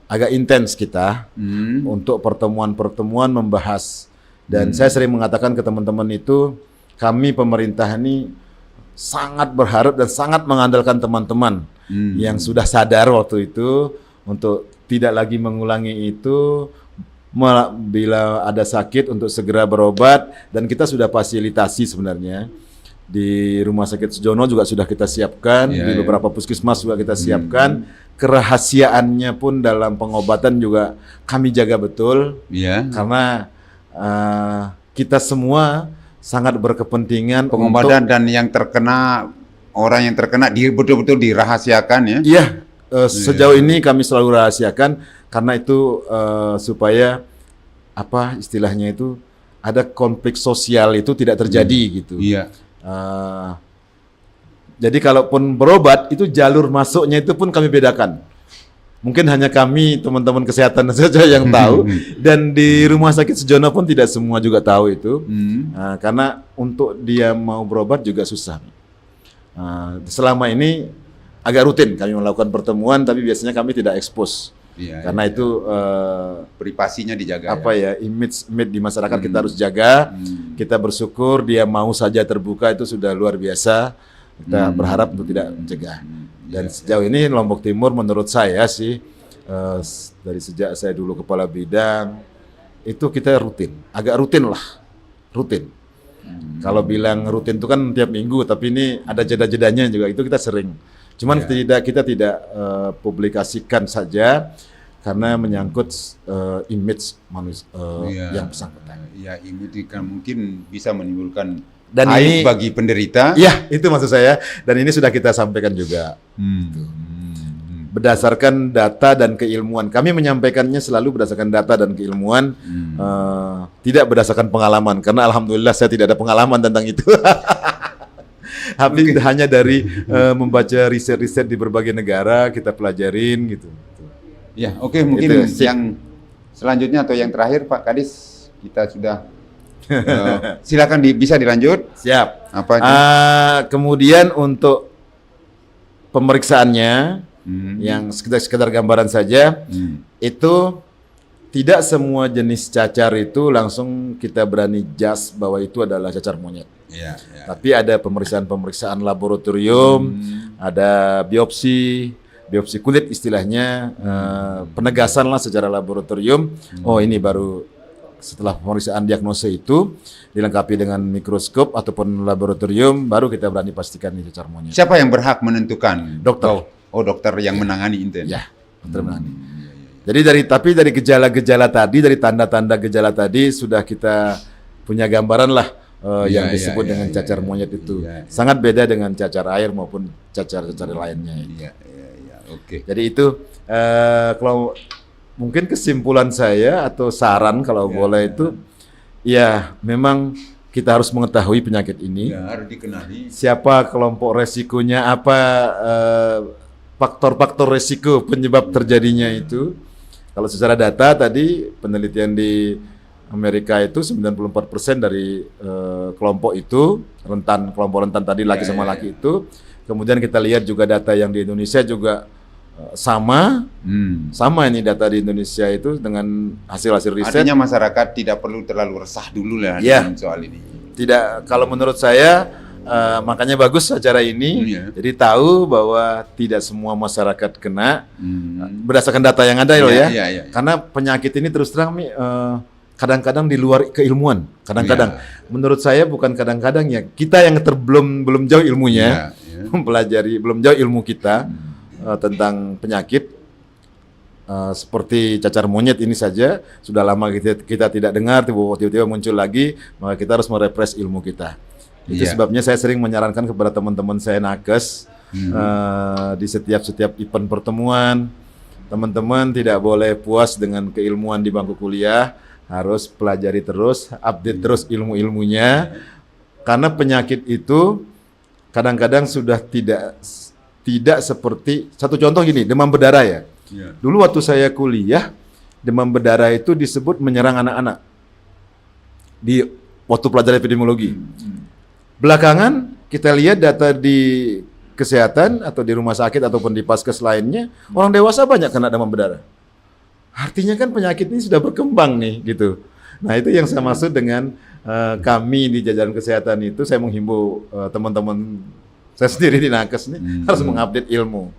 agak intens kita untuk pertemuan-pertemuan membahas. Dan saya sering mengatakan ke teman-teman itu, kami pemerintah ini sangat berharap dan sangat mengandalkan teman-teman yang sudah sadar waktu itu untuk tidak lagi mengulangi itu. Bila ada sakit untuk segera berobat, dan kita sudah fasilitasi sebenarnya di Rumah Sakit Sujono juga sudah kita siapkan, di beberapa puskesmas juga kita siapkan. Kerahasiaannya pun dalam pengobatan juga kami jaga betul, karena kita semua sangat berkepentingan Pengobatan dan yang terkena, orang yang terkena betul-betul dirahasiakan ya. Iya, sejauh ini kami selalu rahasiakan karena itu supaya istilahnya itu ada konflik sosial itu tidak terjadi gitu. Iya. Jadi kalaupun berobat itu jalur masuknya itu pun kami bedakan. Mungkin hanya kami teman-teman kesehatan saja yang tahu, dan di Rumah Sakit Sujono pun tidak semua juga tahu itu. Karena untuk dia mau berobat juga susah. Selama ini agak rutin kami melakukan pertemuan, tapi biasanya kami tidak expose. Karena itu privasinya dijaga. Image di masyarakat kita harus jaga. Kita bersyukur dia mau saja terbuka, itu sudah luar biasa. Kita berharap untuk tidak mencegah. Dan sejauh ini Lombok Timur menurut saya sih, dari sejak saya dulu kepala bidang itu kita agak rutin lah. Kalau bilang rutin itu kan tiap minggu, tapi ini ada jeda-jedanya juga, itu kita sering. Cuman kita tidak publikasikan saja karena menyangkut image manusia yang bersangkutan. Ya, image kan mungkin bisa menimbulkan dan aib bagi penderita. Ya, itu maksud saya. Dan ini sudah kita sampaikan juga. Berdasarkan data dan keilmuan. Kami menyampaikannya selalu berdasarkan data dan keilmuan, tidak berdasarkan pengalaman. Karena alhamdulillah saya tidak ada pengalaman tentang itu. Tapi hanya dari membaca riset-riset di berbagai negara, kita pelajarin gitu. Ya, oke, mungkin yang selanjutnya atau yang terakhir Pak Kadis, kita sudah silakan bisa dilanjut. Siap. Apa itu? Kemudian untuk pemeriksaannya, yang sekedar gambaran saja, itu tidak semua jenis cacar itu langsung kita berani judge bahwa itu adalah cacar monyet. Tapi ada pemeriksaan laboratorium, ada biopsi, biopsi kulit istilahnya, penegasan lah secara laboratorium. Oh ini baru setelah pemeriksaan diagnosa itu dilengkapi dengan mikroskop ataupun laboratorium, baru kita berani pastikan ini cacar monyet. Siapa yang berhak menentukan? Dokter. Oh, dokter yang menangani itu. Ya, dokter menangani. Jadi dari gejala-gejala tadi, dari tanda-tanda gejala tadi sudah kita punya gambaran lah yang disebut dengan cacar monyet itu. Sangat beda dengan cacar air maupun cacar-cacar lainnya. Oke. Jadi itu kalau mungkin kesimpulan saya atau saran kalau boleh itu, ya memang kita harus mengetahui penyakit ini. Ya, harus dikenali. Siapa kelompok resikonya, apa faktor-faktor resiko penyebab terjadinya itu. Kalau secara data tadi penelitian di Amerika itu 94% dari kelompok itu kelompok rentan tadi laki sama laki itu. Kemudian kita lihat juga data yang di Indonesia juga sama ini data di Indonesia itu dengan hasil-hasil riset. Artinya masyarakat tidak perlu terlalu resah dulu lah dengan soal ini. Tidak, kalau menurut saya makanya bagus acara ini. Jadi tahu bahwa tidak semua masyarakat kena berdasarkan data yang ada ya. Karena penyakit ini terus terang kadang-kadang di luar keilmuan. Kadang-kadang menurut saya bukan kadang-kadang ya, kita yang belum jauh ilmunya, mempelajari belum jauh ilmu kita tentang penyakit seperti cacar monyet ini saja sudah lama kita tidak dengar, tiba-tiba muncul lagi, maka kita harus merepres ilmu kita. Itu sebabnya saya sering menyarankan kepada teman-teman saya nakes di setiap event pertemuan, teman-teman tidak boleh puas dengan keilmuan di bangku kuliah, harus pelajari terus, update terus ilmu-ilmunya, karena penyakit itu kadang-kadang sudah tidak seperti, satu contoh gini, demam berdarah ya. Dulu waktu saya kuliah, demam berdarah itu disebut menyerang anak-anak di waktu pelajaran epidemiologi. Belakangan kita lihat data di kesehatan atau di rumah sakit ataupun di paskes lainnya, orang dewasa banyak kena demam berdarah. Artinya kan penyakit ini sudah berkembang nih gitu. Nah itu yang saya maksud dengan kami di jajaran kesehatan itu, saya menghimbau teman-teman saya sendiri di nakes nih harus mengupdate ilmu.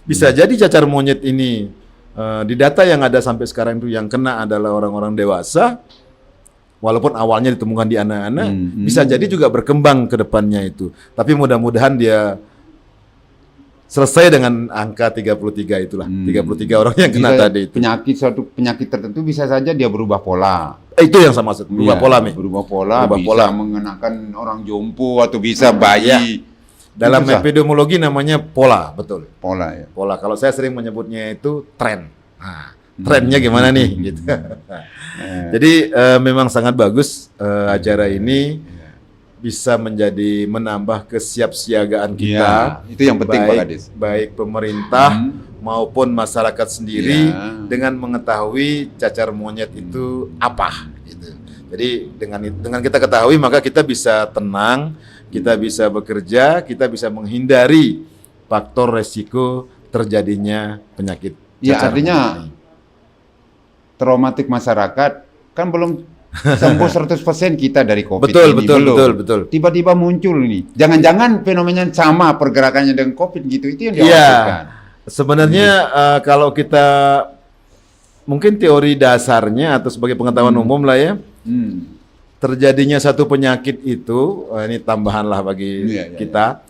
Bisa jadi cacar monyet ini di data yang ada sampai sekarang itu yang kena adalah orang-orang dewasa. Walaupun awalnya ditemukan di anak-anak, bisa jadi juga berkembang ke depannya itu. Tapi mudah-mudahan dia selesai dengan angka 33 itulah. 33 orang yang kena tadi itu. Suatu penyakit tertentu bisa saja dia berubah pola. Itu yang saya maksud, berubah pola, Mi. Berubah pola, bisa mengenakan orang jompo atau bisa bayi. Dalam epidemiologi namanya pola, betul. Pola ya. Pola. Kalau saya sering menyebutnya itu tren. Nah, trennya gimana nih gitu. Jadi memang sangat bagus acara ini bisa menambah kesiapsiagaan kita. Itu yang penting Pak Kadis. Baik pemerintah maupun masyarakat sendiri dengan mengetahui cacar monyet itu apa gitu. Jadi dengan kita ketahui maka kita bisa tenang, kita bisa bekerja, kita bisa menghindari faktor resiko terjadinya penyakit cacar artinya monyet. Traumatik masyarakat kan belum sembuh 100% kita dari COVID ini. Betul. Tiba-tiba muncul ini. Jangan-jangan fenomenanya sama pergerakannya dengan COVID gitu. Itu yang dikhawatirkan. Sebenarnya kalau kita mungkin teori dasarnya atau sebagai pengetahuan umum lah ya. Terjadinya satu penyakit itu, ini tambahan lah bagi kita.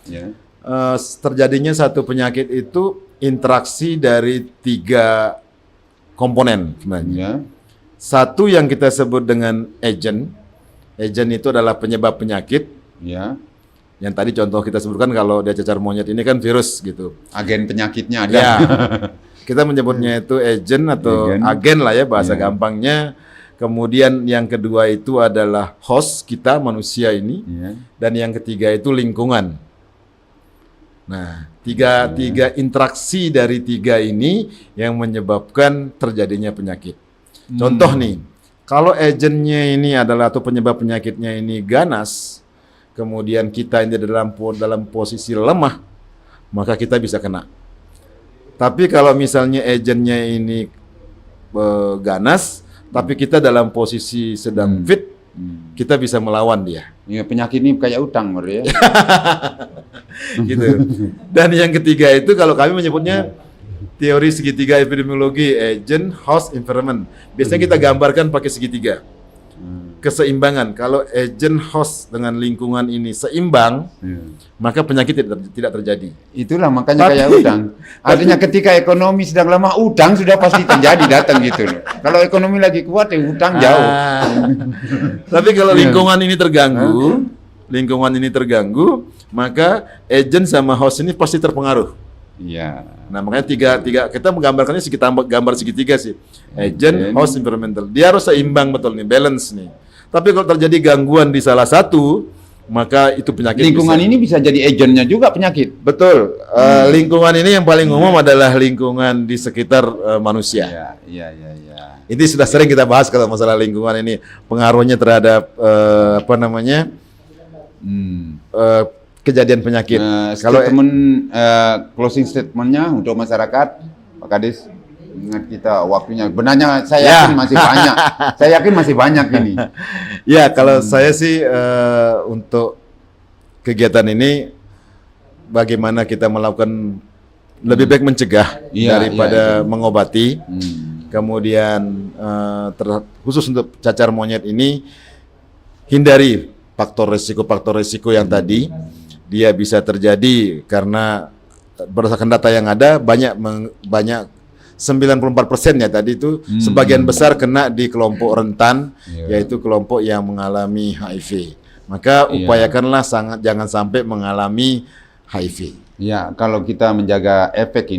Terjadinya satu penyakit itu interaksi dari 3 komponen sebenarnya. Satu yang kita sebut dengan agent. Agent itu adalah penyebab penyakit. Yang tadi contoh kita sebutkan kalau dia cacar monyet ini kan virus gitu. Agen penyakitnya ada. Kita menyebutnya itu agent atau agen lah ya bahasa gampangnya. Kemudian yang kedua itu adalah host kita manusia ini. Dan yang ketiga itu lingkungan. Nah, tiga interaksi dari 3 ini yang menyebabkan terjadinya penyakit. Contoh nih, kalau agennya ini adalah atau penyebab penyakitnya ini ganas, kemudian kita ini dalam posisi lemah, maka kita bisa kena. Tapi kalau misalnya agennya ini ganas, tapi kita dalam posisi sedang fit, kita bisa melawan dia. Penyakit ini kayak utang, ya. Gitu. Dan yang ketiga itu kalau kami menyebutnya teori segitiga epidemiologi, agent, host, environment. Biasanya kita gambarkan pakai segitiga. Keseimbangan. Kalau agent, host dengan lingkungan ini seimbang, maka penyakit tidak terjadi. Itulah makanya kayak utang. Artinya ketika ekonomi sedang lemah, utang sudah pasti terjadi datang gitu loh. Kalau ekonomi lagi kuat, ya utang jauh. Tapi kalau lingkungan ini terganggu, maka agent sama host ini pasti terpengaruh. Iya. Nah, makanya tiga kita menggambarkannya gambar segitiga sih. Agent, host, environmental. Dia harus seimbang betul nih, balance nih. Tapi kalau terjadi gangguan di salah satu, maka itu penyakit. Lingkungan ini bisa jadi agentnya juga penyakit. Betul. Lingkungan ini yang paling umum adalah lingkungan di sekitar manusia. Iya. Ini sudah sering kita bahas kalau masalah lingkungan ini, pengaruhnya terhadap kejadian penyakit. Kalau closing statementnya untuk masyarakat, Pak Kadis, ingat kita waktunya. Benarnya saya yakin masih banyak. Saya yakin masih banyak ini. Ya, kalau saya sih untuk kegiatan ini, bagaimana kita melakukan lebih baik mencegah daripada mengobati. Kemudian khusus untuk cacar monyet ini, hindari faktor resiko yang tadi. Dia bisa terjadi karena berdasarkan data yang ada banyak 94% ya tadi itu sebagian besar kena di kelompok rentan, yaitu kelompok yang mengalami HIV. Maka upayakanlah jangan sampai mengalami HIV. Ya, kalau kita menjaga efek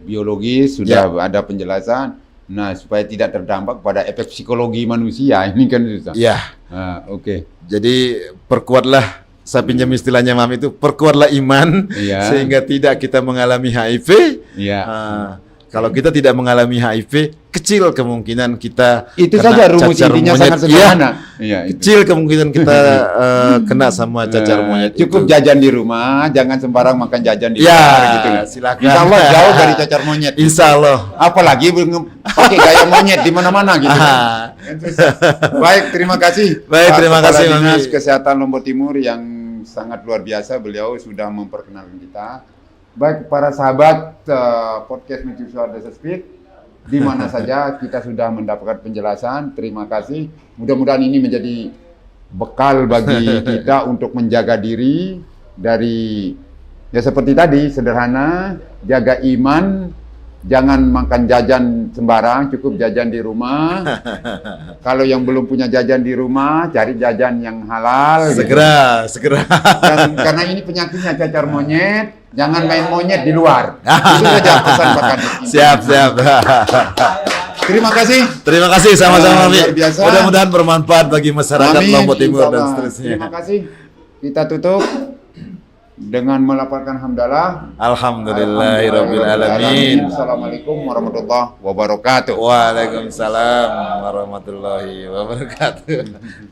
biologis sudah ada penjelasan. Nah, supaya tidak terdampak pada efek psikologi manusia, ini kan susah. Ya. Oke. Jadi perkuatlah, saya pinjam istilahnya Mam itu, perkuatlah iman sehingga tidak kita mengalami HIV. Kalau kita tidak mengalami HIV, kecil kemungkinan kita itu saja rumus intinya sangat sederhana. Kecil kemungkinan kita kena sama cacar monyet. Cukup jajan di rumah, jangan sembarang makan jajan di luar gitu. Silakan. Insya Allah jauh dari cacar monyet. Insya Allah. Apalagi pakai gaya monyet di mana-mana gitu. Baik, terima kasih. Baik, terima kasih Dinas Kesehatan Lombok Timur yang sangat luar biasa, beliau sudah memperkenalkan kita. Baik para sahabat podcast Mercusuar Desa Speak, di mana saja kita sudah mendapatkan penjelasan. Terima kasih. Mudah-mudahan ini menjadi bekal bagi kita untuk menjaga diri dari seperti tadi, sederhana, jaga iman, jangan makan jajan sembarang, cukup jajan di rumah. Kalau yang belum punya jajan di rumah, cari jajan yang halal. Segera. Dan karena ini penyakitnya cacar monyet, jangan main monyet di luar. Itu saja pesan Pak Kadis. Siap. Terima kasih sama-sama. Mudah-mudahan bermanfaat bagi masyarakat Lombok Timur dan seterusnya. Terima kasih. Kita tutup dengan melafalkan hamdalah. Alhamdulillahirabbil alamin. Assalamualaikum warahmatullahi wabarakatuh. Waalaikumsalam warahmatullahi wabarakatuh.